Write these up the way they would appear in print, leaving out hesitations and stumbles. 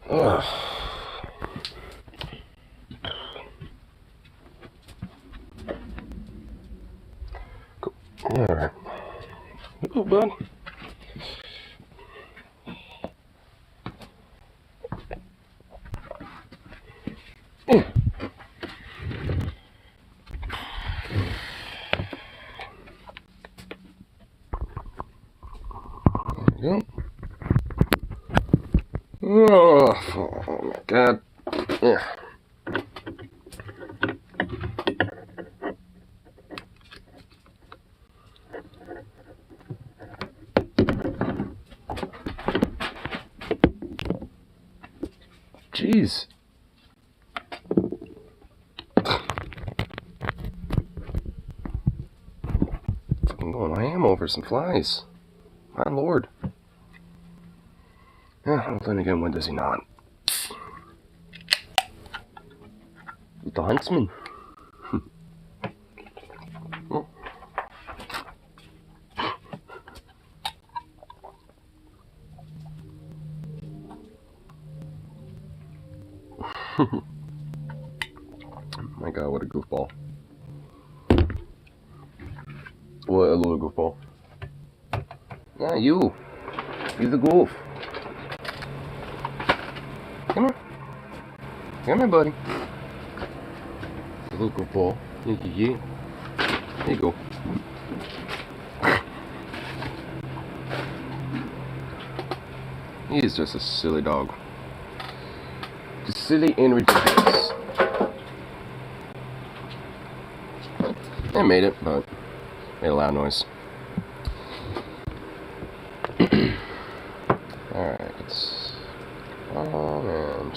Ugh. Cool. Alright. Ooh, bud. There you go. Oh my god. Yeah. Jeez. Fucking going ham over some flies. My lord. Yeah, well, then again, when does he not? The huntsman. Oh. My god, what a goofball. What a little goofball. Yeah, you. You're the goof. Come here. Come here, buddy. A little goofball. Yeah. There you go. He is just a silly dog. Just silly and ridiculous. I made it, but made a loud noise. Alright, let's and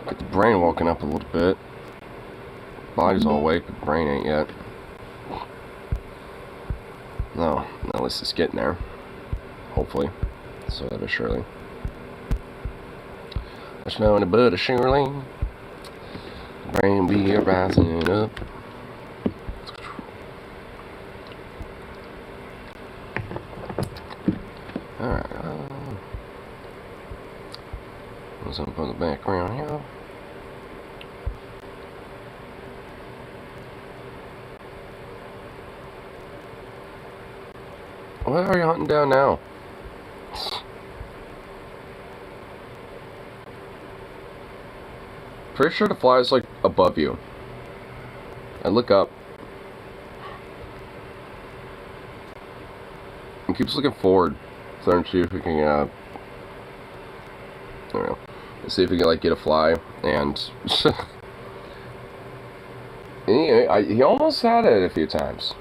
get the brain woken up a little bit. Body's all awake, but brain ain't yet. No, at least it's getting there. Hopefully. So that is surely. There's no in the bud of surely. Brain be rising up. Alright, what's up on the background here? What are you hunting down now? Pretty sure the fly is like above you. And look up. And keeps looking forward. So I'm see if we can I don't know. Let's see if we can like get a fly and he almost had it a few times.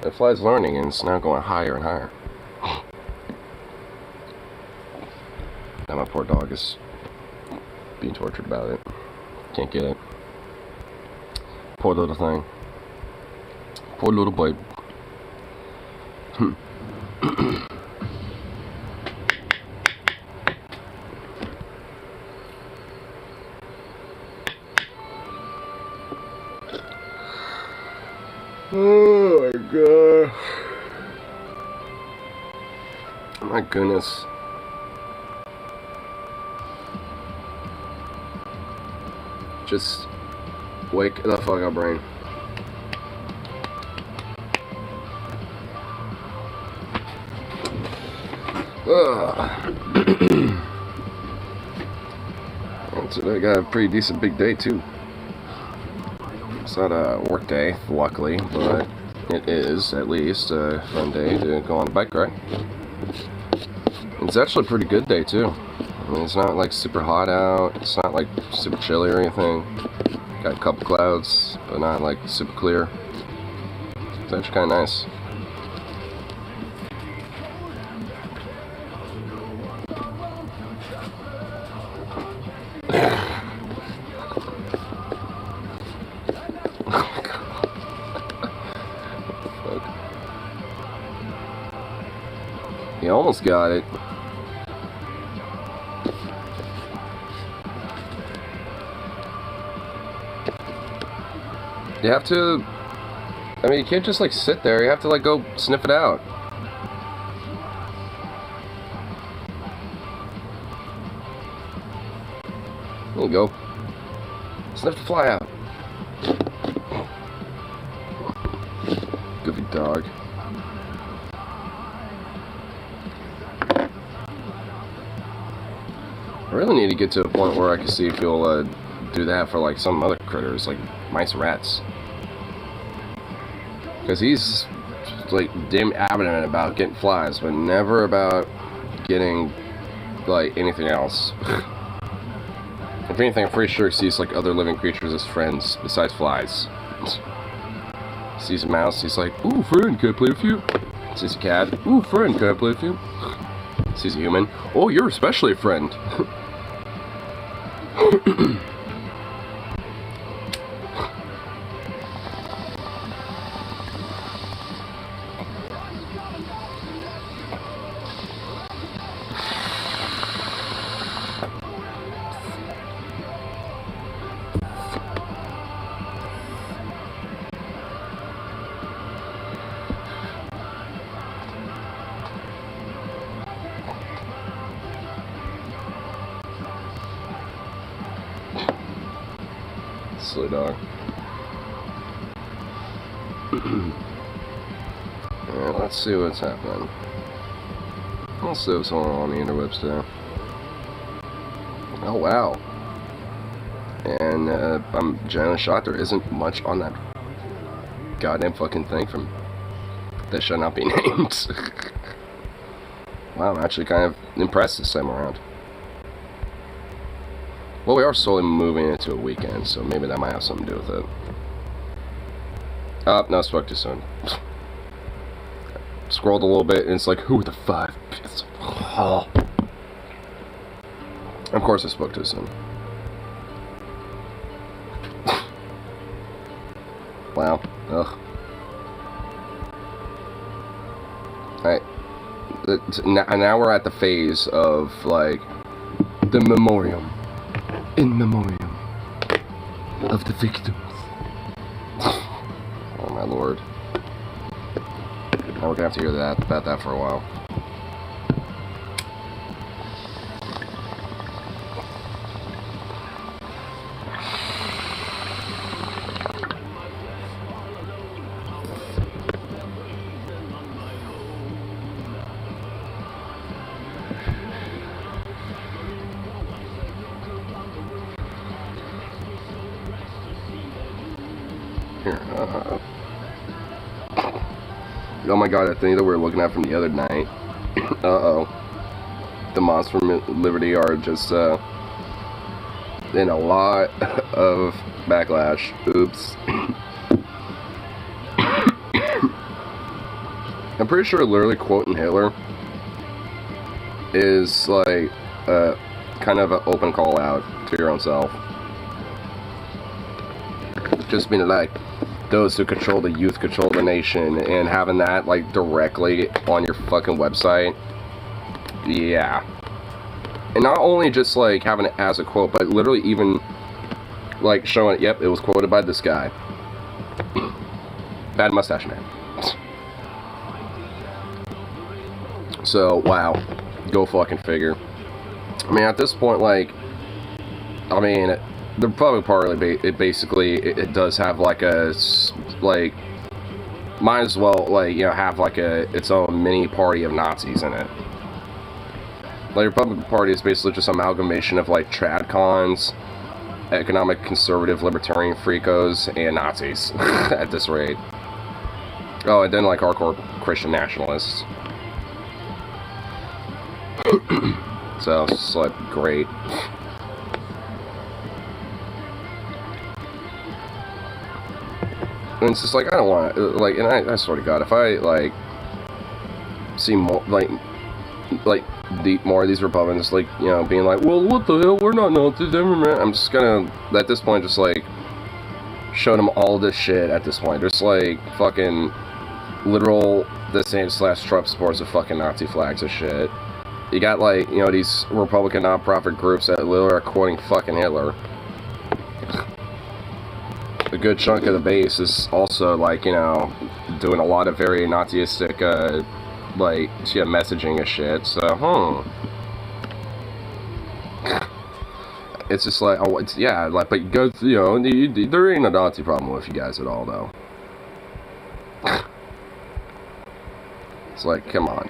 The fly's learning and it's now going higher and higher. Now my poor dog is being tortured about it. Can't get it. Poor little thing. Poor little boy. Oh my god. My goodness. Just wake the fuck up, brain. Today I got a pretty decent big day too. It's not a work day, luckily, but it is at least a fun day to go on a bike ride. It's actually a pretty good day too. I mean, it's not like super hot out, it's not like super chilly or anything. Got a couple clouds, but not like super clear. It's actually kind of nice. You almost got it. You have to, I mean, you can't just like sit there, you have to like go sniff it out. There you go. Sniff the fly out. Goofy dog. I really need to get to a point where I can see if he'll do that for like some other critters, like mice and rats. Because he's like damn adamant about getting flies, but never about getting like anything else. If anything, I'm pretty sure he sees like other living creatures as friends besides flies. Sees a mouse, he's like, ooh, friend, can I play with you? Sees a cat, ooh, friend, can I play with you? Sees a human, oh, you're especially a friend. Silly dog. Alright, let's see what's happening. Let's see what's going on the interwebs today. Oh wow. And I'm generally shocked there isn't much on that goddamn fucking thing from that should not be named. Wow, I'm actually kind of impressed this time around. Well, we are slowly moving into a weekend, so maybe that might have something to do with it. Oh, no, I spoke too soon. Scrolled a little bit, and it's like, who are the 5 bits? Oh. Of course I spoke too soon. Wow. Ugh. Alright. Now we're at the phase of, like, the memoriam. In memoriam of the victims. Oh my lord. Now we're gonna have to hear about that for a while. Here, oh my god, that thing that we were looking at from the other night. Uh-oh. The Monster from Liberty are just, in a lot of backlash. Oops. I'm pretty sure literally quoting Hitler is, like, kind of an open call out to your own self. Just being like, those who control the youth control the nation, and having that like directly on your fucking website. Yeah. And not only just like having it as a quote, but literally even like showing, yep, it was quoted by this guy. Bad mustache man. So wow, go fucking figure. I mean, at this point, like, I mean, the Republican Party, it does have like a, like, might as well, like, you know, have like its own mini party of Nazis in it. Like, the Republican Party is basically just amalgamation of like tradcons, economic conservative libertarian freakos, and Nazis at this rate. Oh, and then like hardcore Christian nationalists. So it's like great. And it's just like, I don't want to, like, and I swear to God, if I, like, see more, like more of these Republicans, like, you know, being like, well, what the hell, we're not Nazis, I'm just gonna, at this point, just, like, show them all this shit at this point. There's, like, fucking literal DeSantis/Trump supporters of fucking Nazi flags and shit. You got, like, you know, these Republican nonprofit groups that literally are quoting fucking Hitler. A good chunk of the base is also, like, you know, doing a lot of very Nazistic, like, yeah, messaging and shit, so, it's just like, oh, it's, yeah, like, but you go, there ain't a Nazi problem with you guys at all, though. It's like, come on.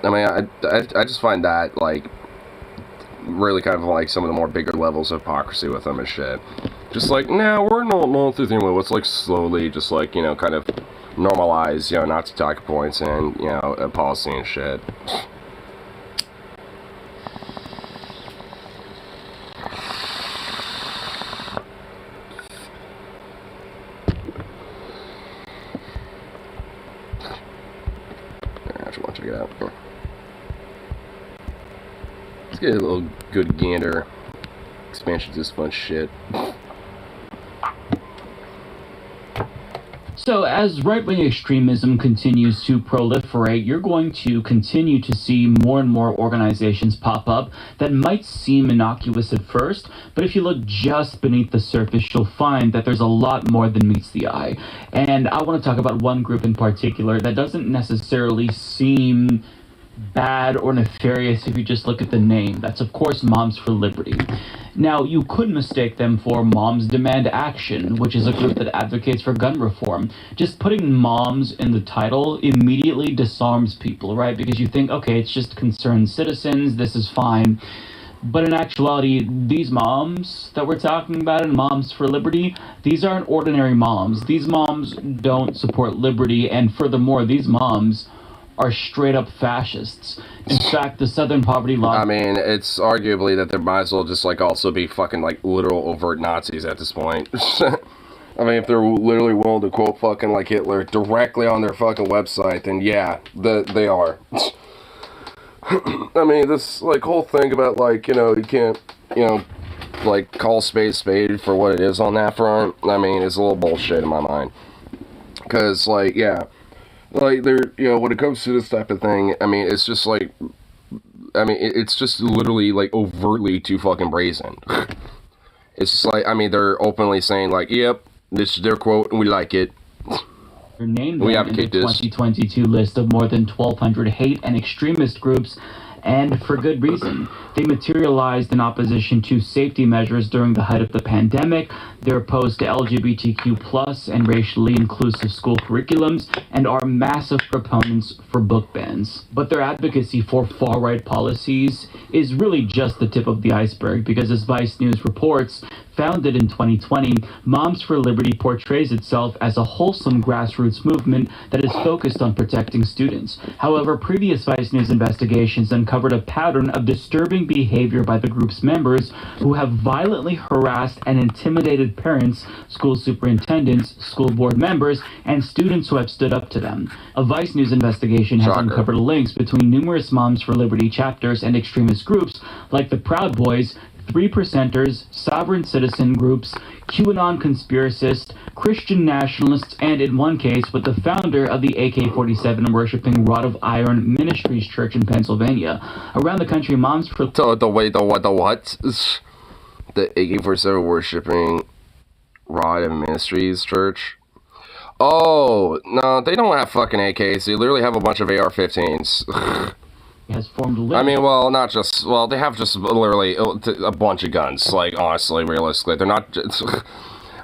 I mean, I just find that, like, really kind of like some of the more bigger levels of hypocrisy with them and shit. Just like, nah, we're not through the thing. Let's, like, slowly just, like, kind of normalize, Nazi talking points and, policy and shit. I just want to check it out. Let's get a little good gander. Expansion's just fun shit. So as right-wing extremism continues to proliferate, you're going to continue to see more and more organizations pop up that might seem innocuous at first, but if you look just beneath the surface, you'll find that there's a lot more than meets the eye. And I want to talk about one group in particular that doesn't necessarily seem bad or nefarious if you just look at the name. That's, of course, Moms for Liberty. Now, you could mistake them for Moms Demand Action, which is a group that advocates for gun reform. Just putting moms in the title immediately disarms people, right? Because you think, okay, it's just concerned citizens, this is fine. But in actuality, these moms that we're talking about in Moms for Liberty, these aren't ordinary moms. These moms don't support liberty, and furthermore, these moms are straight up fascists. In fact, the Southern Poverty Law... I mean, it's arguably that they might as well just, like, also be fucking, like, literal overt Nazis at this point. I mean, if they're literally willing to quote fucking, like, Hitler directly on their fucking website, then yeah, they are. I mean, this, like, whole thing about, like, you can't, like, call spade for what it is on that front, I mean, it's a little bullshit in my mind. Because, like, yeah... Like, when it comes to this type of thing, I mean, it's just like, it's just literally, like, overtly too fucking brazen. It's just like, I mean, they're openly saying, like, yep, this is their quote, and we like it. They're named in the 2022 list of more than 1,200 hate and extremist groups, and for good reason. They materialized in opposition to safety measures during the height of the pandemic. They're opposed to LGBTQ+ and racially inclusive school curriculums, and are massive proponents for book bans. But their advocacy for far-right policies is really just the tip of the iceberg, because as Vice News reports, founded in 2020, Moms for Liberty portrays itself as a wholesome grassroots movement that is focused on protecting students. However, previous Vice News investigations uncovered a pattern of disturbing behavior by the group's members who have violently harassed and intimidated parents, school superintendents, school board members, and students who have stood up to them. A Vice News investigation has uncovered links between numerous Moms for Liberty chapters and extremist groups like the Proud Boys, 3%ers, sovereign citizen groups, QAnon conspiracists, Christian nationalists, and in one case with the founder of the AK-47 worshipping Rod of Iron Ministries Church in Pennsylvania. Around the country, Moms for... The what? The AK-47 worshipping Rod of Ministries Church? Oh, no, they don't have fucking AKs. They literally have a bunch of AR-15s. Has formed I mean, well, not just, well, they have just literally a bunch of guns, like, honestly, realistically, they're not just,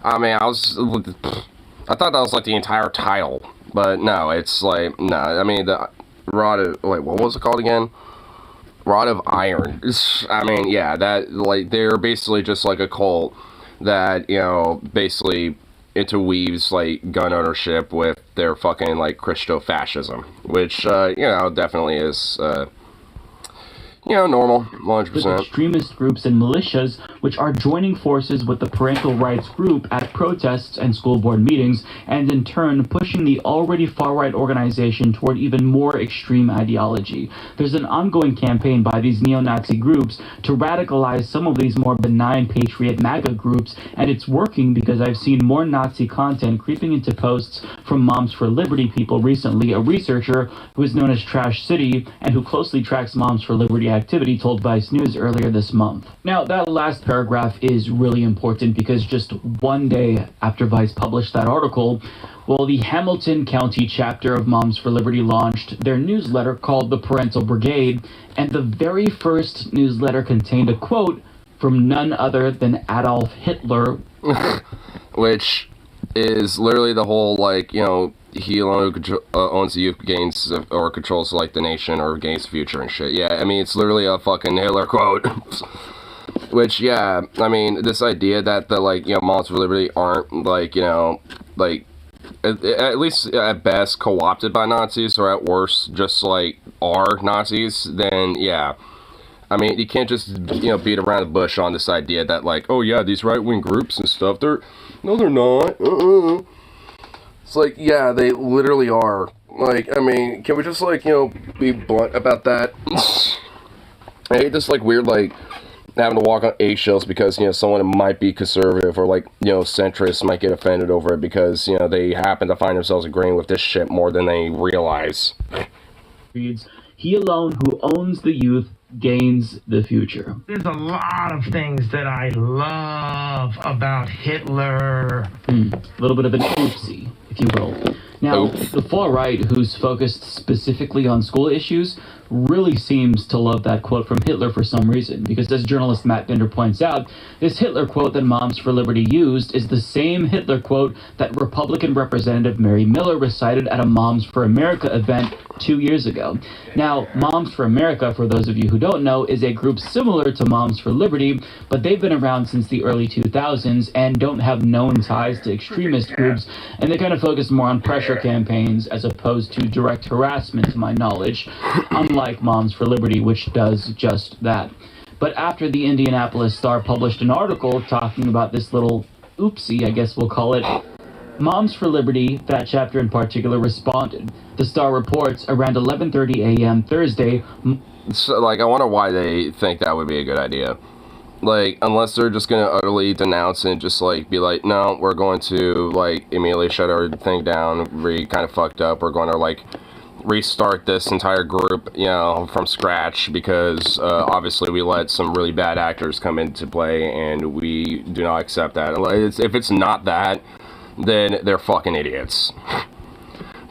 I mean, I thought that was, like, the entire title, but no, it's, like, no, I mean, the Rod of, wait, what was it called again? Rod of Iron. I mean, yeah, that, like, they're basically just, like, a cult that, basically interweaves, like, gun ownership with their fucking, like, Christo-fascism, which, definitely is, normal, 100%. With extremist groups and militias, which are joining forces with the parental rights group at protests and school board meetings, and in turn pushing the already far-right organization toward even more extreme ideology. There's an ongoing campaign by these neo-Nazi groups to radicalize some of these more benign patriot MAGA groups, and it's working because I've seen more Nazi content creeping into posts from Moms for Liberty people recently. A researcher who is known as Trash City and who closely tracks Moms for Liberty activity, told Vice News earlier this month. Now, that last paragraph is really important because just one day after Vice published that article, well, the Hamilton County chapter of Moms for Liberty launched their newsletter called the Parental Brigade, and the very first newsletter contained a quote from none other than Adolf Hitler. Which is literally the whole, like, you know, he alone who owns the youth gains or controls, like, the nation or gains the future and shit. Yeah, I mean, it's literally a fucking Hitler quote. Which, yeah, I mean, this idea that the, like, you know, Moms for Liberty aren't, like, you know, like, at least at best co-opted by Nazis, or at worst just, like, are Nazis, then, yeah. I mean, you can't just, you know, beat around the bush on this idea that, like, oh yeah, these right-wing groups and stuff, no, they're not. It's like, yeah, they literally are. Like, I mean, can we just, like, you know, be blunt about that? I hate this, like, weird, like, having to walk on eggshells because, you know, someone might be conservative or, like, you know, centrist might get offended over it because, you know, they happen to find themselves agreeing with this shit more than they realize. He alone who owns the youth gains the future. There's a lot of things that I love about Hitler. A little bit of an oopsie, if you will. Now, the far right, who's focused specifically on school issues, really seems to love that quote from Hitler for some reason, because as journalist Matt Binder points out, this Hitler quote that Moms for Liberty used is the same Hitler quote that Republican Representative Mary Miller recited at a Moms for America event 2 years ago. Now, Moms for America, for those of you who don't know, is a group similar to Moms for Liberty, but they've been around since the early 2000s and don't have known ties to extremist groups, and they kind of focus more on pressure campaigns as opposed to direct harassment, to my knowledge, unlike Moms for Liberty, which does just that. But after the Indianapolis Star published an article talking about this little oopsie, I guess we'll call it, Moms for Liberty, that chapter in particular, responded. The Star reports around 11:30 a.m. Thursday. So, like, I wonder why they think that would be a good idea. Like, unless they're just gonna utterly denounce and just, like, be like, no, we're going to, like, immediately shut our thing down, we kind of fucked up, we're going to, like, restart this entire group, you know, from scratch, because, obviously we let some really bad actors come into play, and we do not accept that. If it's not that, then they're fucking idiots.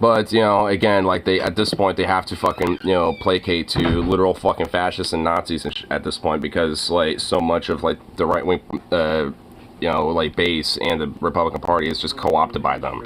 But, you know, again, like, they, at this point, they have to fucking, you know, placate to literal fucking fascists and Nazis at this point, because, like, so much of, like, the right-wing, you know, like, base and the Republican Party is just co-opted by them.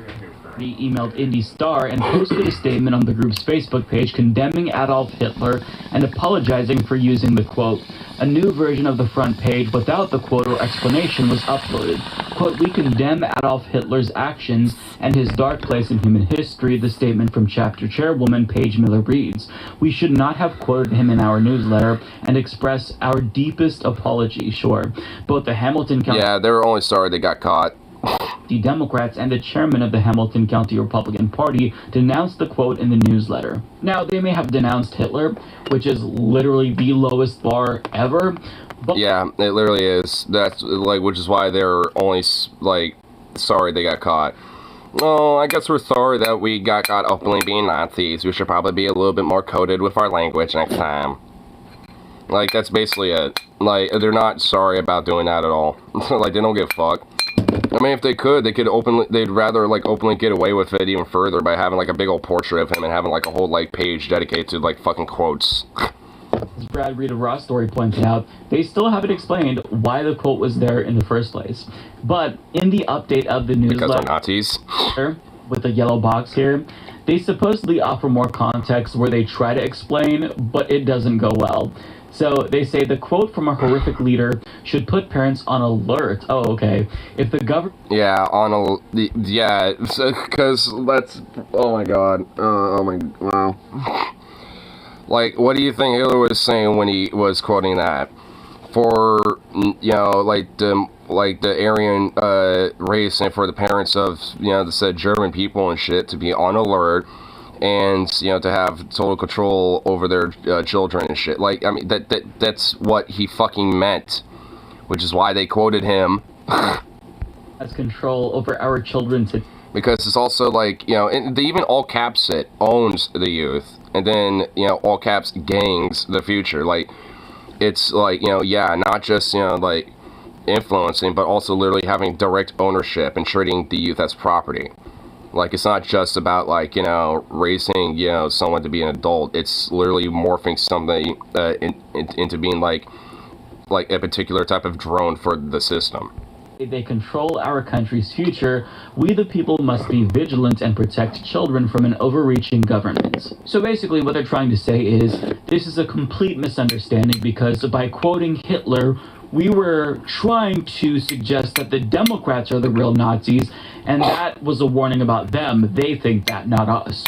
He emailed Indy Star and posted a statement on the group's Facebook page condemning Adolf Hitler and apologizing for using the quote. A new version of the front page without the quote or explanation was uploaded. Quote, we condemn Adolf Hitler's actions and his dark place in human history, the statement from chapter chairwoman Paige Miller reads. We should not have quoted him in our newsletter and express our deepest apology, sure. Both the Hamilton County... Yeah, they were only sorry they got caught. The Democrats and the chairman of the Hamilton County Republican Party denounced the quote in the newsletter. Now, they may have denounced Hitler, which is literally the lowest bar ever. But yeah, it literally is. That's, like, which is why they're only, like, sorry they got caught. Oh, I guess we're sorry that we got caught openly being Nazis. We should probably be a little bit more coded with our language next time. Like, that's basically it. Like, they're not sorry about doing that at all. Like, they don't give a fuck. I mean, if they could openly, they'd rather, like, openly get away with it even further by having, like, a big old portrait of him and having, like, a whole, like, page dedicated to, like, fucking quotes. As Brad Reed of Raw Story pointed out, they still haven't explained why the quote was there in the first place. But in the update of the newsletter, because we're Nazis, with the yellow box here, they supposedly offer more context where they try to explain, but it doesn't go well. So they say the quote from a horrific leader should put parents on alert. Oh, okay. If the government... Yeah, yeah, because that's... Oh my god. Oh my... Wow. Like, what do you think Hitler was saying when he was quoting that? For, you know, like the Aryan race and for the parents of, you know, the said German people and shit to be on alert and, you know, to have total control over their children and shit. Like, I mean, that's what he fucking meant, which is why they quoted him. Has control over our children to... Because it's also like, you know, and they even all caps it, owns the youth. And then, you know, all caps gangs the future. Like, it's like, you know, yeah, not just, you know, like influencing, but also literally having direct ownership and treating the youth as property. Like, it's not just about, like, you know, raising, you know, someone to be an adult. It's literally morphing something into being like a particular type of drone for the system. They control our country's future. We the people must be vigilant and protect children from an overreaching government. So basically what they're trying to say is this is a complete misunderstanding, because by quoting Hitler, we were trying to suggest that the Democrats are the real Nazis, and that was a warning about them. They think that, not us.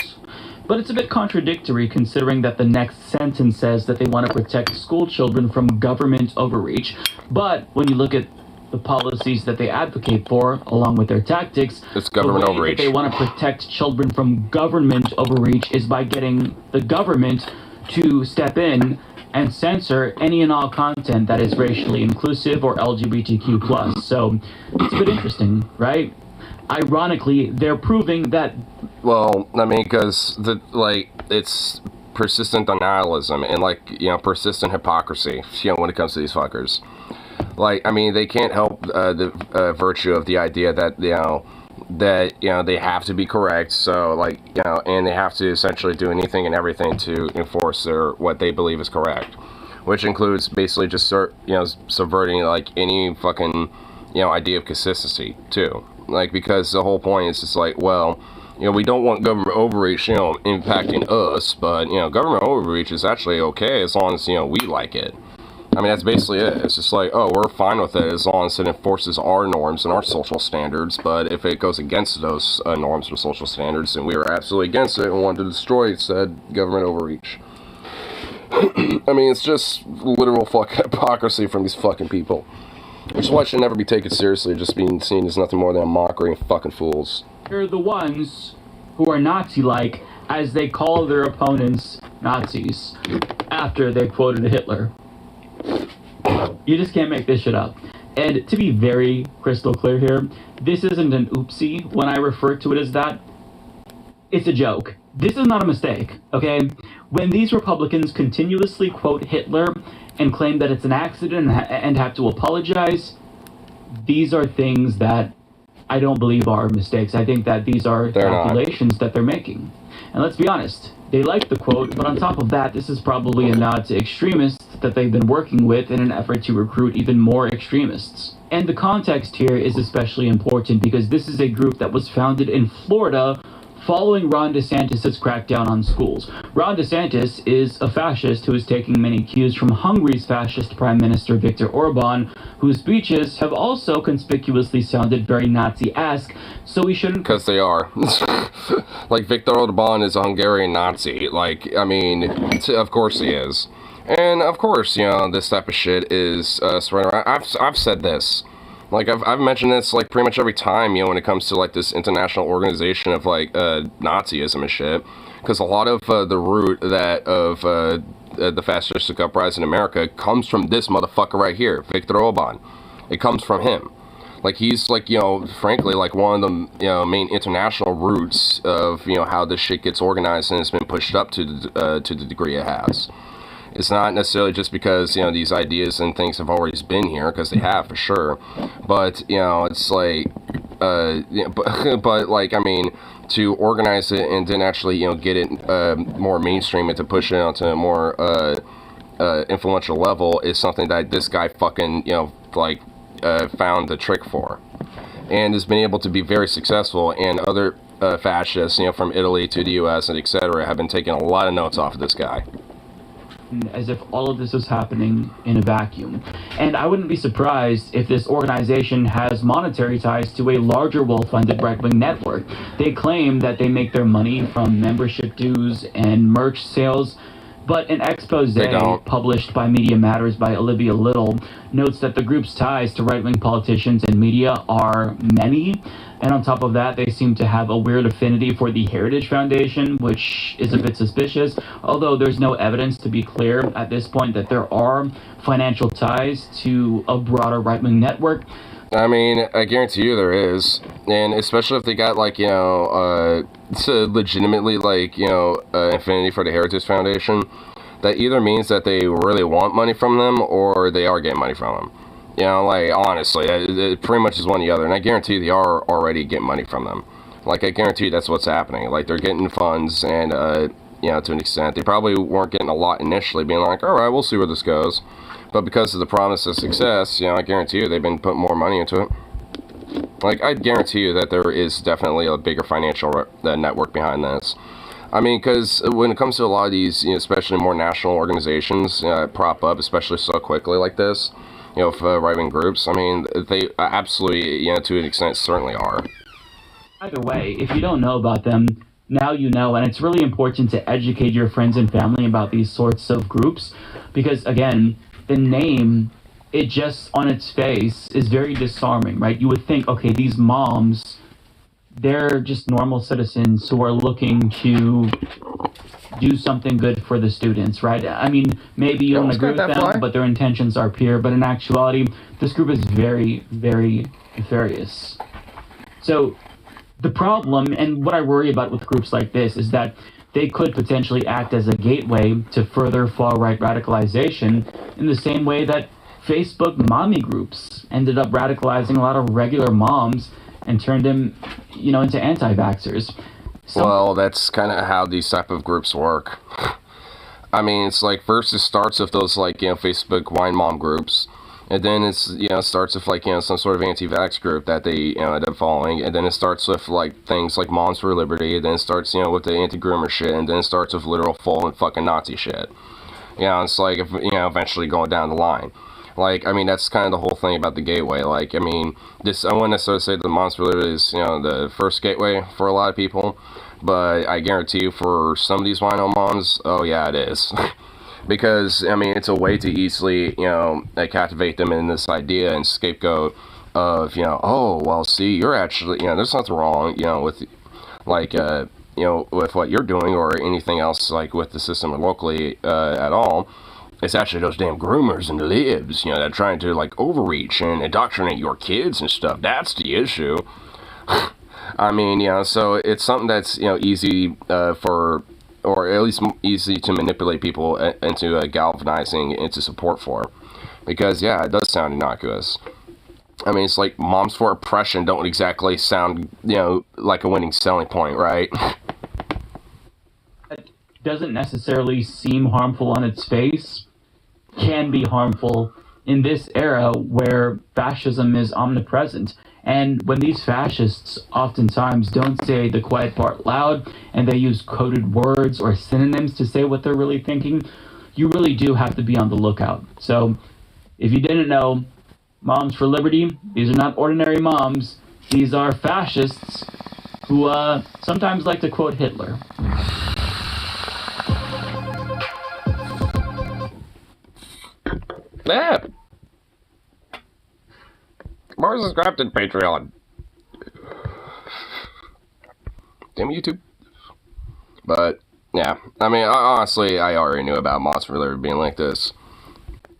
But it's a bit contradictory, considering that the next sentence says that they want to protect school children from government overreach. But when you look at the policies that they advocate for, along with their tactics, it's government overreach. That they want to protect children from government overreach is by getting the government to step in and censor any and all content that is racially inclusive or LGBTQ+. So it's a bit interesting, right? Ironically, they're proving that... Well, I mean, because, it's persistent denialism and, like, you know, persistent hypocrisy, you know, when it comes to these fuckers. Like, I mean, they can't help the virtue of the idea that, you know, they have to be correct, so, like, you know, and they have to essentially do anything and everything to enforce what they believe is correct, which includes basically just subverting, like, any fucking, you know, idea of consistency, too. Like, because the whole point is just like, well, you know, we don't want government overreach, you know, impacting us, but, you know, government overreach is actually okay as long as, you know, we like it. I mean, that's basically it. It's just like, oh, we're fine with it as long as it enforces our norms and our social standards, but if it goes against those norms and social standards, then we are absolutely against it and want to destroy said government overreach. I mean, it's just literal hypocrisy from these fucking people. Which is why it should never be taken seriously, just being seen as nothing more than a mockery of fucking fools. They're the ones who are Nazi-like, as they call their opponents Nazis, after they quoted Hitler. You just can't make this shit up. And to be very crystal clear here, this isn't an oopsie when I refer to it as that. It's a joke. This is not a mistake, okay? When these Republicans continuously quote Hitler and claim that it's an accident and have to apologize, these are things that I don't believe are mistakes. I think that these are calculations that they're making. And let's be honest, they like the quote, but on top of that, this is probably a nod to extremists that they've been working with in an effort to recruit even more extremists. And the context here is especially important because this is a group that was founded in Florida following Ron DeSantis' crackdown on schools. Ron DeSantis is a fascist who is taking many cues from Hungary's fascist Prime Minister Viktor Orban, whose speeches have also conspicuously sounded very Nazi-esque, so we shouldn't... Because they are. Like, Viktor Orban is a Hungarian Nazi. Like, I mean, of course he is. And, of course, you know, this type of shit is spread around. I've said this. Like, I've mentioned this, like, pretty much every time, you know, when it comes to, like, this international organization of, like, Nazism and shit. Because a lot of the root of the fascistic uprising in America comes from this motherfucker right here, Viktor Orban. It comes from him. Like, he's, like, you know, frankly, like, one of the, you know, main international roots of, you know, how this shit gets organized and it's been pushed up to the degree it has. It's not necessarily just because, you know, these ideas and things have always been here, because they have, for sure. But, you know, it's like, yeah, but, like, I mean, to organize it and then actually, you know, get it more mainstream and to push it onto a more influential level is something that this guy fucking, you know, like, found the trick for. And has been able to be very successful, and other fascists, you know, from Italy to the US and etc. have been taking a lot of notes off of this guy. As if all of this is happening in a vacuum. And I wouldn't be surprised if this organization has monetary ties to a larger well-funded right-wing network. They claim that they make their money from membership dues and merch sales, but an expose published by Media Matters by Olivia Little notes that the group's ties to right-wing politicians and media are many. And on top of that, they seem to have a weird affinity for the Heritage Foundation, which is a bit suspicious, although there's no evidence to be clear at this point that there are financial ties to a broader right-wing network. I mean, I guarantee you there is, and especially if they got, like, you know, legitimately, like, you know, affinity for the Heritage Foundation, that either means that they really want money from them or they are getting money from them. You know, like, honestly, it pretty much is one or the other. And I guarantee they are already getting money from them. Like, I guarantee that's what's happening. Like, they're getting funds, and, you know, to an extent. They probably weren't getting a lot initially, being like, alright, we'll see where this goes. But because of the promise of success, you know, I guarantee you they've been putting more money into it. Like, I guarantee you that there is definitely a bigger financial network behind this. I mean, because when it comes to a lot of these, you know, especially more national organizations prop up, especially so quickly like this, you know, for right-wing groups, I mean, they absolutely, you know, to an extent, certainly are. Either way, if you don't know about them, now you know, and it's really important to educate your friends and family about these sorts of groups, because, again, the name, it just, on its face, is very disarming, right? You would think, okay, these moms, they're just normal citizens who are looking to do something good for the students, right? I mean, maybe you don't agree with them, but their intentions are pure. But in actuality, this group is very, very nefarious. So the problem, and what I worry about with groups like this, is that they could potentially act as a gateway to further far-right radicalization in the same way that Facebook mommy groups ended up radicalizing a lot of regular moms and turned them, you know, into anti-vaxxers. Well, that's kind of how these type of groups work. I mean, it's like, first it starts with those, like, you know, Facebook wine mom groups, and then it's, you know, starts with, like, you know, some sort of anti-vax group that they, you know, end up following, and then it starts with, like, things like Moms for Liberty, and then it starts, you know, with the anti-groomer shit, and then it starts with literal full and fucking Nazi shit. You know, it's like, you know, eventually going down the line. Like, I mean, that's kind of the whole thing about the gateway. Like, I mean, this, I wouldn't necessarily say the Moms for Liberty is, you know, the first gateway for a lot of people, but I guarantee you for some of these wino moms, oh yeah, it is. Because, I mean, it's a way to easily, you know, captivate them in this idea and scapegoat of, you know, oh, well, see, you're actually, you know, there's nothing wrong, you know, with, like, you know, with what you're doing or anything else, like, with the system locally at all. It's actually those damn groomers and libs, you know, that are trying to, like, overreach and indoctrinate your kids and stuff. That's the issue. I mean, you know, so it's something that's, you know, easy for, or at least easy to manipulate people into galvanizing into support for. Because, yeah, it does sound innocuous. I mean, it's like moms for oppression don't exactly sound, you know, like a winning selling point, right? It doesn't necessarily seem harmful on its face, can be harmful in this era where fascism is omnipresent. And when these fascists oftentimes don't say the quiet part loud and they use coded words or synonyms to say what they're really thinking, you really do have to be on the lookout. So if you didn't know, Moms for Liberty, these are not ordinary moms. These are fascists who sometimes like to quote Hitler. Yeah. Mars is Crafted Patreon. Damn YouTube. But, yeah. I mean, honestly, I already knew about Moms for Liberty being like this.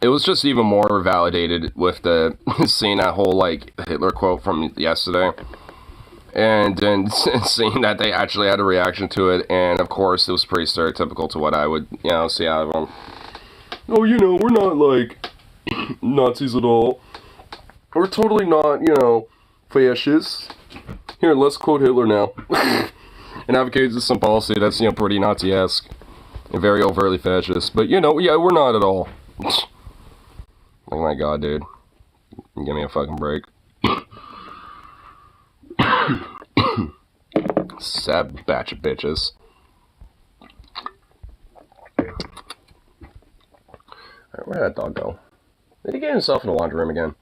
It was just even more validated with the seeing that whole, like, Hitler quote from yesterday. And then seeing that they actually had a reaction to it. And, of course, it was pretty stereotypical to what I would, you know, see out of them. Oh, you know, we're not, like, Nazis at all. We're totally not, you know, fascists. Here, let's quote Hitler now. And advocates some policy that's, you know, pretty Nazi-esque. And very overtly fascist. But, you know, yeah, we're not at all. Oh my god, dude. Give me a fucking break. Sad batch of bitches. Alright, where'd that dog go? Did he get himself in the laundry room again?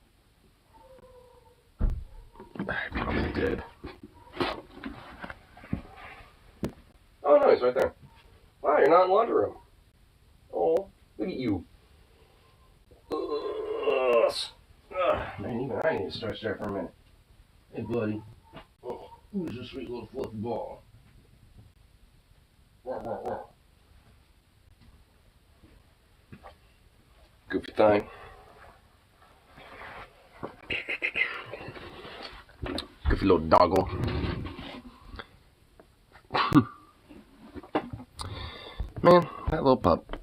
I probably did. Oh no, he's right there. Wow, you're not in the laundry room. Oh, look at you. Man, even I need to stretch there for a minute. Hey, buddy. Oh, who's this sweet little fluffy ball? Goofy thing. Goofy little doggo. Man, that little pup.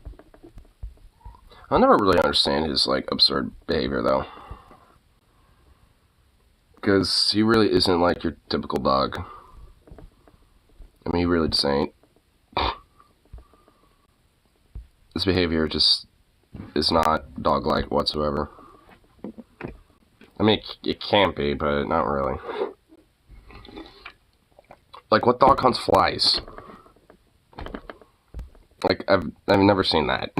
I never really understand his, like, absurd behavior, though. Because he really isn't like your typical dog. I mean, he really just ain't. This behavior just is not dog-like whatsoever. I mean, it can be, but not really. Like, what dog hunts flies? Like, I've never seen that.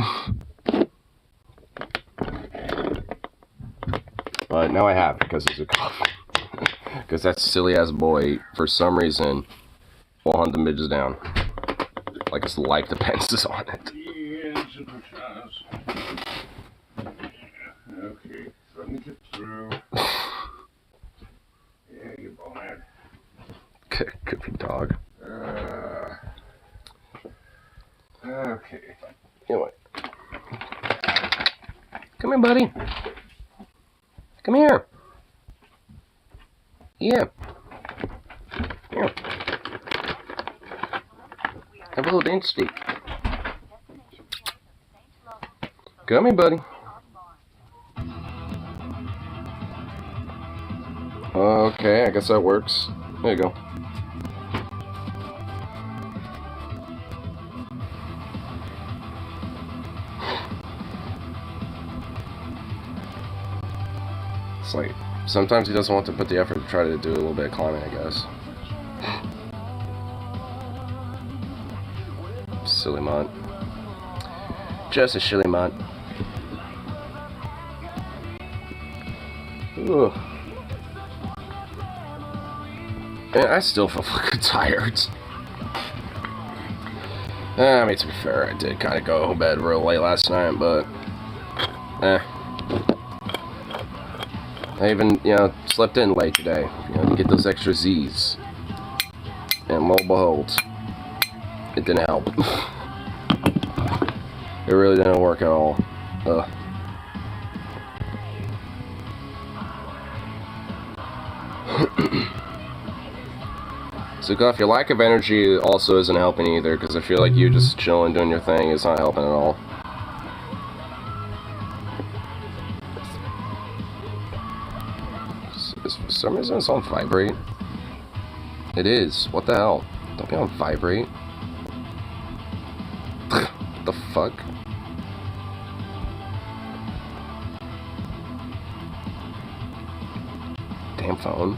But now I have, because it's a cough. Because that silly-ass boy, for some reason, will hunt the midges down. Like his life depends on it. Okay, so let me get through. Yeah, you bonehead. Goofy dog. Okay. Anyway. Come here, buddy. Come here. Yeah. Here. Have a little dance steak. Come here, buddy. Okay, I guess that works. There you go. It's like, sometimes he doesn't want to put the effort to try to do a little bit of climbing, I guess. Silly mutt. Just a silly mutt. Ugh. Man, I still feel fucking tired. I mean, to be fair, I did kind of go to bed real late last night, but... I even, slept in late today, to get those extra Z's. And lo and behold, it didn't help. It really didn't work at all. So, Guff, your lack of energy also isn't helping either, because I feel like you just chilling, doing your thing is not helping at all. For some reason it's on vibrate. It is. What the hell? Don't be on vibrate. What the fuck? Damn phone.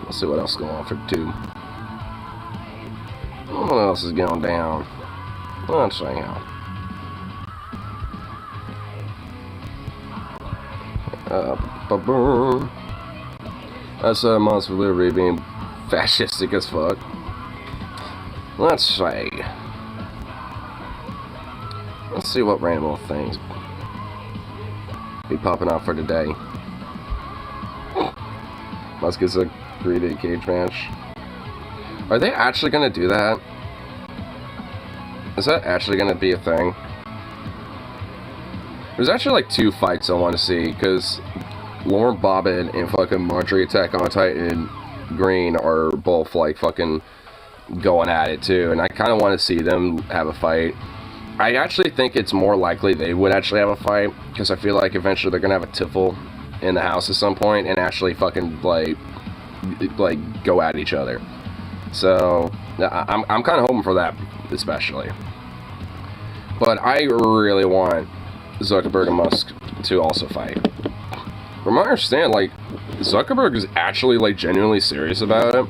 Let's see what else is going on for 2. What else is going down? Let's hang out. That's Monster Liberty being fascistic as fuck. Let's see what random things be popping out for today. Let's get a 3-day cage match. Are they actually gonna do that? Is that actually gonna be a thing? There's actually like 2 fights I want to see, because Lauren Bobbin and fucking Marjorie Attack on Titan Green are both like fucking going at it too, and I kind of want to see them have a fight. I actually think it's more likely they would actually have a fight, because I feel like eventually they're gonna have a tiffle in the house at some point and actually fucking like go at each other. So I'm kind of hoping for that, especially. But I really want Zuckerberg and Musk to also fight. From what I understand, like, Zuckerberg is actually like genuinely serious about it,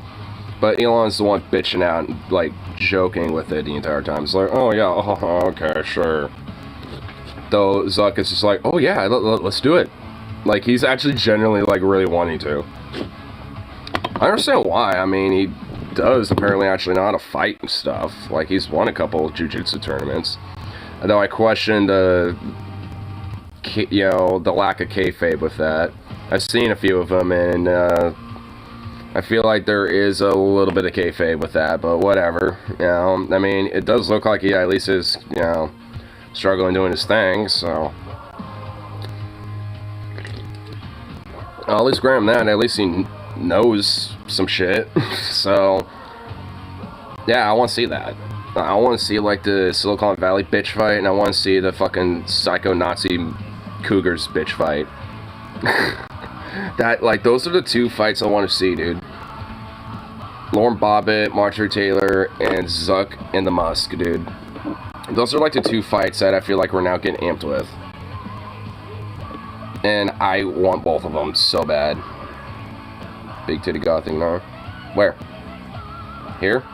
but Elon's the one bitching out and like joking with it the entire time. It's like, oh yeah, okay, sure. Though Zuck is just like, oh yeah, let's do it. Like, he's actually genuinely like really wanting to. I understand why. I mean, he does apparently actually know how to fight and stuff. Like, he's won a couple of jiu-jitsu tournaments. Though I questioned, the lack of kayfabe with that. I've seen a few of them, and I I feel like there is a little bit of kayfabe with that, but whatever. You know, I mean, it does look like he at least is, you know, struggling doing his thing, so. I'll at least grant him that. At least he knows some shit. So, yeah, I want to see that. I want to see, like, the Silicon Valley bitch fight, and I want to see the fucking psycho Nazi Cougars bitch fight. That, like, those are the two fights I want to see, dude. Lauren Bobbitt, Marjorie Taylor, and Zuck and the Musk, dude. Those are, like, the two fights that I feel like we're now getting amped with. And I want both of them so bad. Big titty goth thing, no. Where? Here?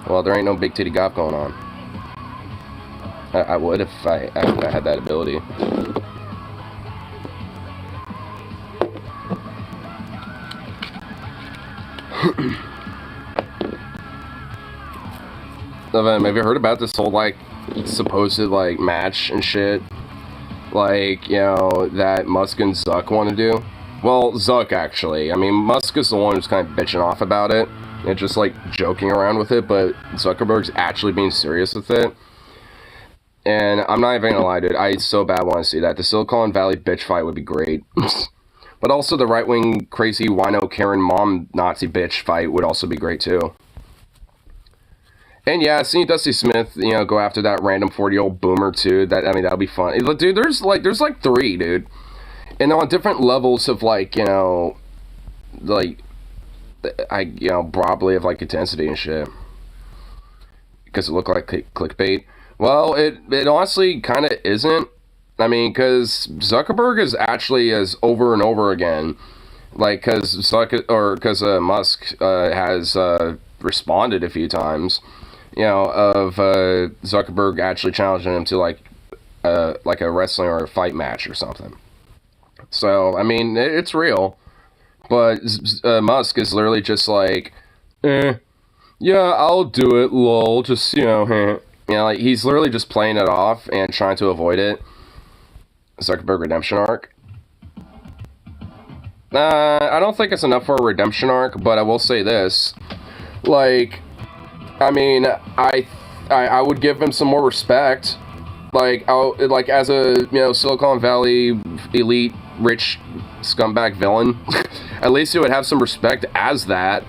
Well, there ain't no big titty goth going on. I would if I had that ability. Have you heard about this whole, like, supposed, like, match and shit? Like, you know, that Musk and Zuck want to do? Well, Zuck, actually. I mean, Musk is the one who's kind of bitching off about it. And just, like, joking around with it. But Zuckerberg's actually being serious with it. And I'm not even gonna lie, dude. I so bad want to see that. The Silicon Valley bitch fight would be great. But also the right-wing, crazy, wino, Karen, mom, Nazi bitch fight would also be great, too. And yeah, seeing Dusty Smith, you know, go after that random 40-year-old boomer, too. I mean, that'll be fun. Dude, there's like three, dude. And they're on different levels of, like, you know, like, probably of, like, intensity and shit. Because it looked like clickbait. Well, it honestly kind of isn't. I mean, because Zuckerberg is actually as over and over again, like, because Musk has responded a few times, you know, of Zuckerberg actually challenging him to like a wrestling or a fight match or something. So, I mean, it's real, but Musk is literally just like, yeah, I'll do it, lol, just, you know, like, he's literally just playing it off and trying to avoid it. Zuckerberg redemption arc. I don't think it's enough for a redemption arc, but I will say this. Like, I mean, I would give him some more respect. Like, as a, you know, Silicon Valley elite, rich scumbag villain. At least he would have some respect as that.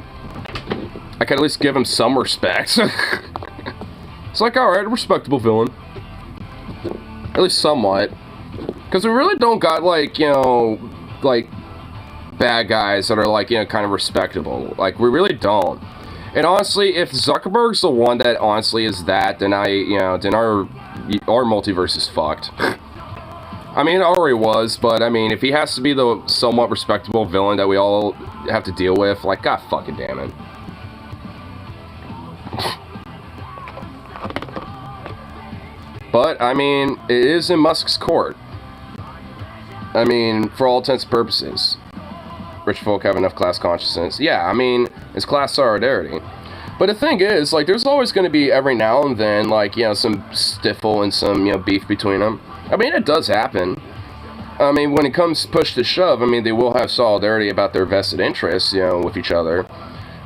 I could at least give him some respect. It's like, alright, respectable villain. At least somewhat. Because we really don't got, like, you know, like, bad guys that are, like, you know, kind of respectable. Like, we really don't. And honestly, if Zuckerberg's the one that honestly is that, then then our multiverse is fucked. I mean, it already was, but, I mean, if he has to be the somewhat respectable villain that we all have to deal with, like, god fucking damn it. But, I mean, it is in Musk's court. I mean, for all intents and purposes. Rich folk have enough class consciousness. Yeah, I mean, it's class solidarity. But the thing is, like, there's always going to be, every now and then, like, you know, some stiffle and some, you know, beef between them. I mean, it does happen. I mean, when it comes push to shove, I mean, they will have solidarity about their vested interests, you know, with each other.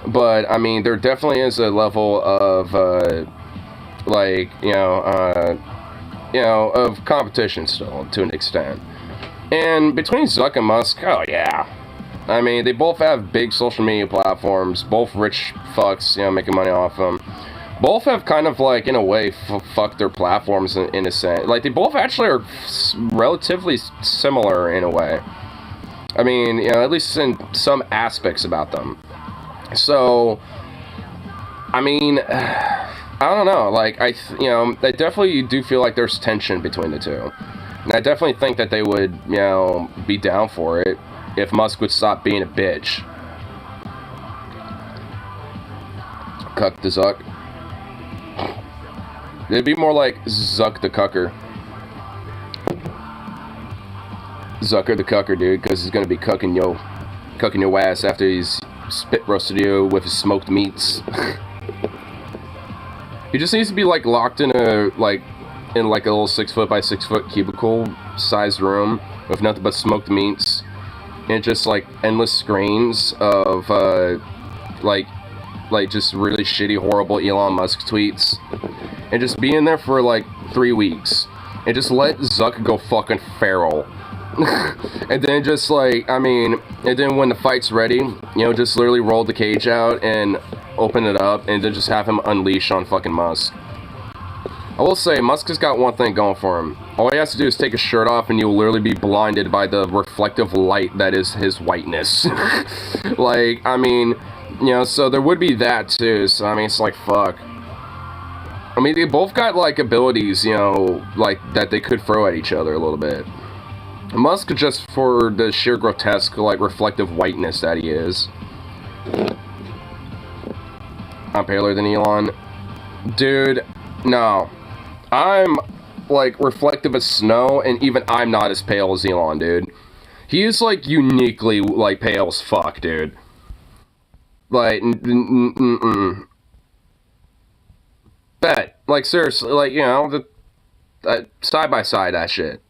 But, I mean, there definitely is a level of, like, of competition still, to an extent. And between Zuck and Musk, oh yeah. I mean, they both have big social media platforms, both rich fucks, you know, making money off them. Both have kind of, like, in a way, fucked their platforms in a sense. Like, they both actually are relatively similar in a way. I mean, you know, at least in some aspects about them. So, I mean, I don't know. Like, I definitely do feel like there's tension between the two. And I definitely think that they would, you know, be down for it if Musk would stop being a bitch. Cuck the Zuck. It'd be more like Zuck the Cucker. Zucker the Cucker, dude, because he's gonna be cucking your ass after he's spit roasted you with his smoked meats. He just needs to be, like, locked in a little 6 foot by 6 foot cubicle sized room with nothing but smoked meats and just like endless screens of like just really shitty, horrible Elon Musk tweets, and just be in there for like 3 weeks, and just let Zuck go fucking feral. And then just like, I mean, and then when the fight's ready, you know, just literally roll the cage out and open it up, and then just have him unleash on fucking Musk. I will say, Musk has got one thing going for him. All he has to do is take his shirt off, and you'll literally be blinded by the reflective light that is his whiteness. Like, I mean, you know, so there would be that too. So I mean, it's like, fuck. I mean, they both got like abilities, you know, like that they could throw at each other a little bit. Musk, just for the sheer grotesque, like, reflective whiteness that he is. I'm paler than Elon. Dude, no. I'm, like, reflective as snow, and even I'm not as pale as Elon, dude. He is, like, uniquely, like, pale as fuck, dude. Like, Bet. Like, seriously, like, you know, side by side that shit.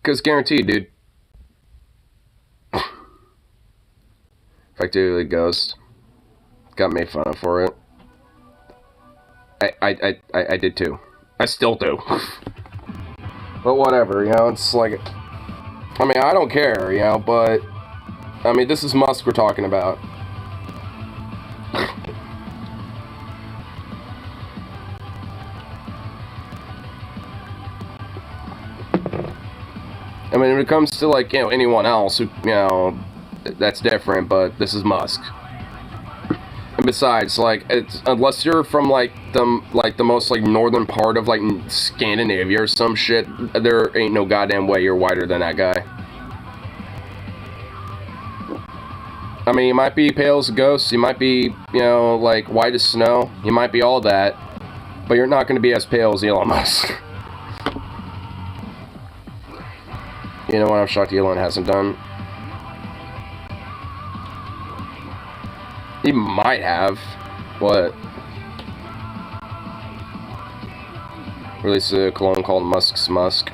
Because guaranteed, dude. If I do the ghost, got made fun of for it. I did too. I still do. But whatever, you know, it's like, I mean, I don't care, you know, but, I mean, this is Musk we're talking about. I mean, when it comes to, like, you know, anyone else who, you know, that's different, but this is Musk. And besides, like, it's, unless you're from, like, the most, like, northern part of, like, Scandinavia or some shit, there ain't no goddamn way you're whiter than that guy. I mean, you might be pale as a ghost, you might be, you know, like, white as snow, you might be all that, but you're not going to be as pale as Elon Musk. You know what I'm shocked Elon hasn't done? He might have. What? Release a cologne called Musk's Musk.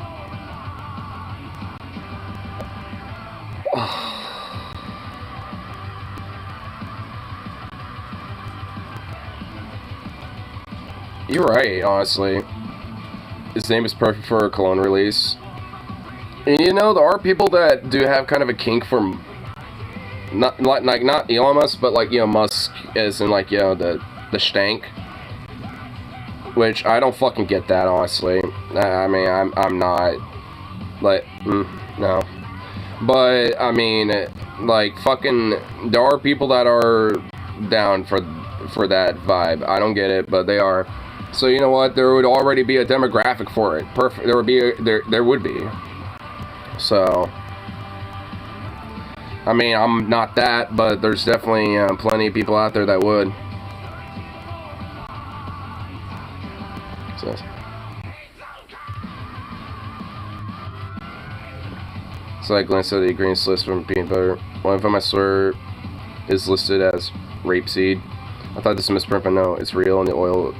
You're right, honestly. His name is perfect for a cologne release. And you know, there are people that do have kind of a kink for not Elon Musk, but like, you know, Musk as in, like, you know, the stank. Which I don't fucking get that, honestly. I mean, I'm not like no. But I mean, like, fucking, there are people that are down for that vibe. I don't get it, but they are. So you know what? There would already be a demographic for it. Perfect. There would be there would be. So, I mean, I'm not that, but there's definitely plenty of people out there that would. So, so I glanced at the ingredients list from peanut butter. One of them, I swear, is listed as rapeseed. I thought this was a misprint, but no, it's real, and the oil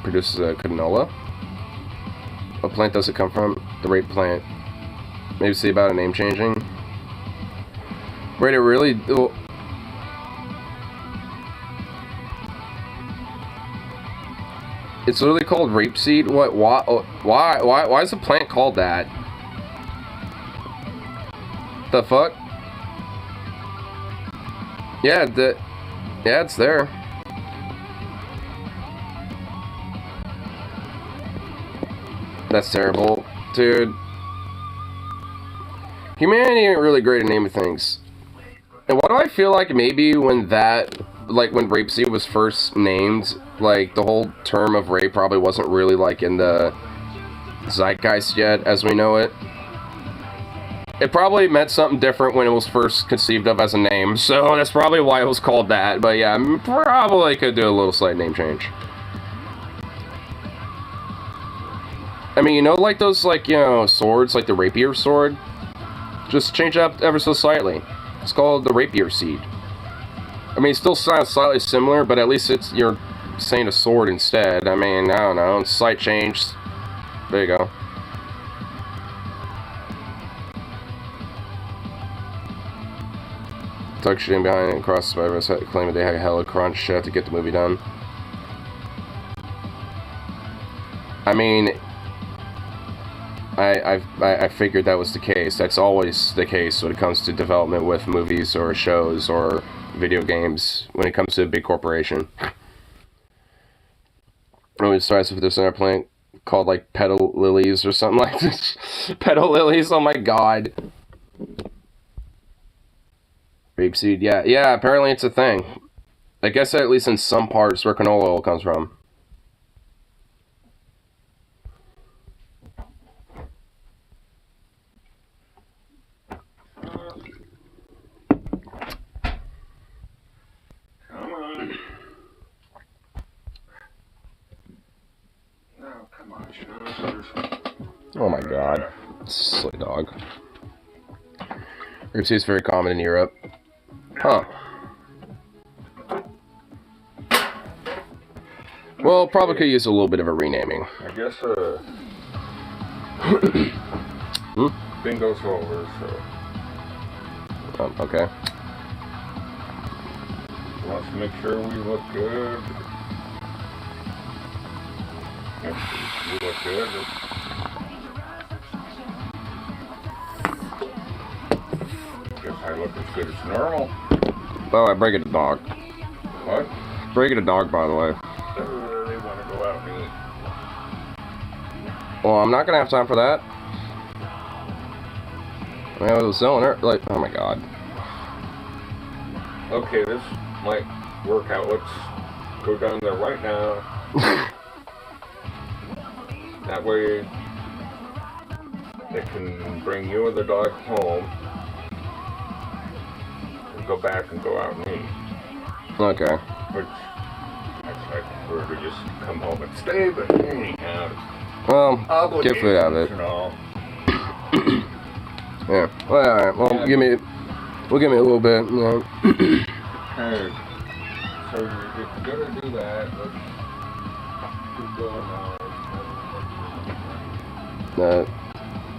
produces a canola. What plant does it come from? The rape plant. Maybe see about a name changing. Wait, it really? It's literally called rapeseed. What? Why is the plant called that? The fuck? Yeah, yeah, it's there. That's terrible, dude. Humanity ain't really great at naming things. And why do I feel like maybe when when rapeseed was first named, like, the whole term of rape probably wasn't really, like, in the zeitgeist yet, as we know it. It probably meant something different when it was first conceived of as a name, so that's probably why it was called that. But yeah, probably could do a little slight name change. I mean, you know, like those, like, you know, swords, like the rapier sword? Just change it up ever so slightly. It's called the rapier seed. I mean, it still sounds slightly similar, but at least you're saying a sword instead. I mean, I don't know, slight change. There you go. Doug shooting behind and across the Spider-Verse, claiming they had a hella crunch to get the movie done. I mean, I figured that was the case. That's always the case when it comes to development with movies or shows or video games. When it comes to a big corporation, it starts with this another plant called like petal lilies or something like this. Petal lilies. Oh my god. Rapeseed. Yeah. Apparently it's a thing. I guess at least in some parts where canola oil comes from. Oh my god. Silly dog. Rapeseed is very common in Europe. Huh. Well, probably could use a little bit of a renaming. I guess, bingo's over, so. Okay. Let's make sure we look good. If we look good. Guess I look as good as normal. Oh, I break it a dog. What? Break it a dog, by the way. They want to go out and eat. Well, I'm not gonna have time for that. I mean, I was selling her, like, oh my god. Okay, this might work out. Let's go down there right now. That way, they can bring you and the dog home and go back and go out and eat. Okay. Which, I prefer to just come home and stay, but anyhow. Well, get food out of it. And all. Yeah. Well, alright. Well, Yeah. give me a little bit, you know. Okay. So if you're gonna do that, let's keep going on.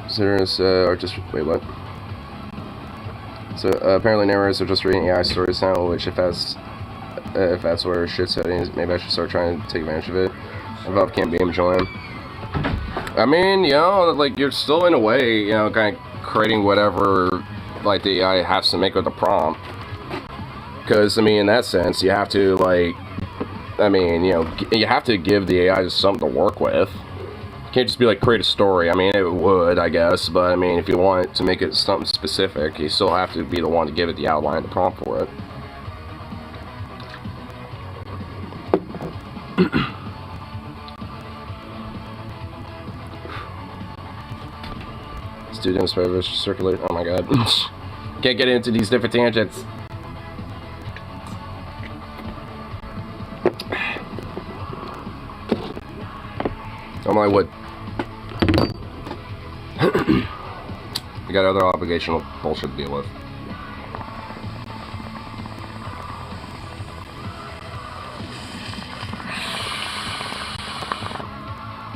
Sinners are just, wait, what? So apparently narrators are just reading AI stories now, which if that's where shit's heading, maybe I should start trying to take advantage of it. Valve can't be enjoying. I mean, you know, like, you're still in a way, you know, kind of creating whatever, like, the AI has to make with the prompt. Because, I mean, in that sense, you have to, like, I mean, you know, you have to give the AI just something to work with. You can't just be like, create a story. I mean, it would, I guess, but I mean, if you want to make it something specific, you still have to be the one to give it the outline, the prompt for it. Students, circulate. Oh my god. Can't get into these different tangents. Oh my wood. You got other obligational bullshit to deal with.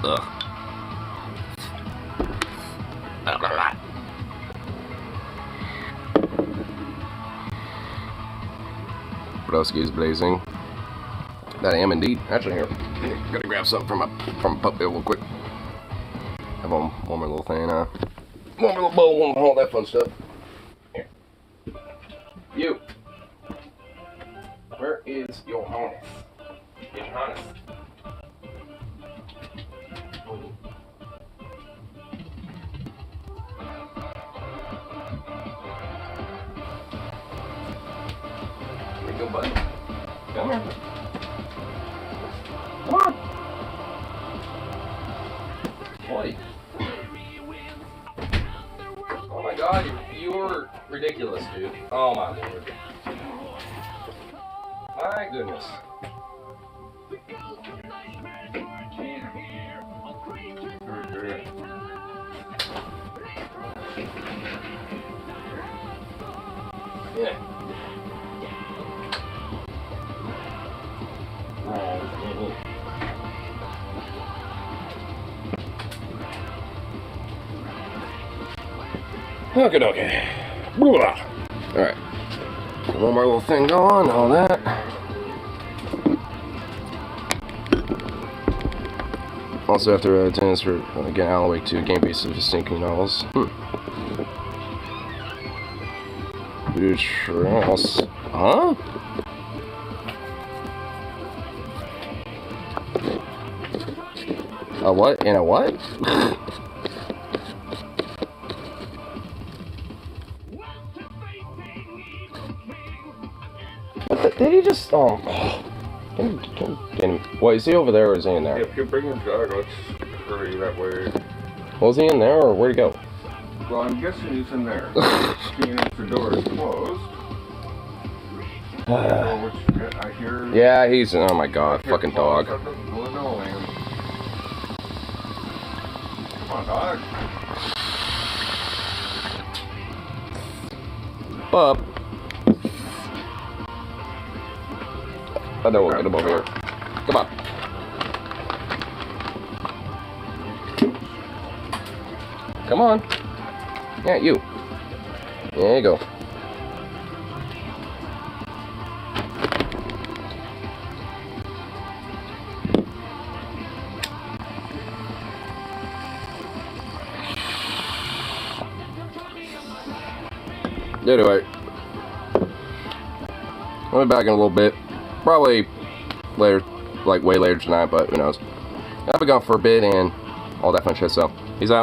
Ugh. Broski's blazing. That I am indeed. Actually, here. Gotta grab something from a pup there real quick. Have on warm my little thing, warm my little bowl and all that fun stuff. Here. You. Where is your harness? Get your harness. Here you go, buddy. Come here. Come on. Boy. Oh my god, you're ridiculous, dude. Oh my lord. My goodness. Yeah. Okay. Alright. One more little thing going, all that. Also, after attendance for again Alan Wake 2 game based of Stinking novels. Huh? A what? In a what? Did he just? Oh. What, is he over there or is he in there? If you bring the jug, let's hurry that way. Was he in there or where'd he go? Well, I'm guessing he's in there. Seeing as the door is closed. I hear. Yeah, he's. Oh my god, fucking dog. Come on, dog. Up. I know we'll get him over here. Come on. Come on. Yeah, you. There you go. Anyway, I'll be back in a little bit. Probably later, like way later tonight, but who knows. I'll be gone for a bit and all that fun shit, so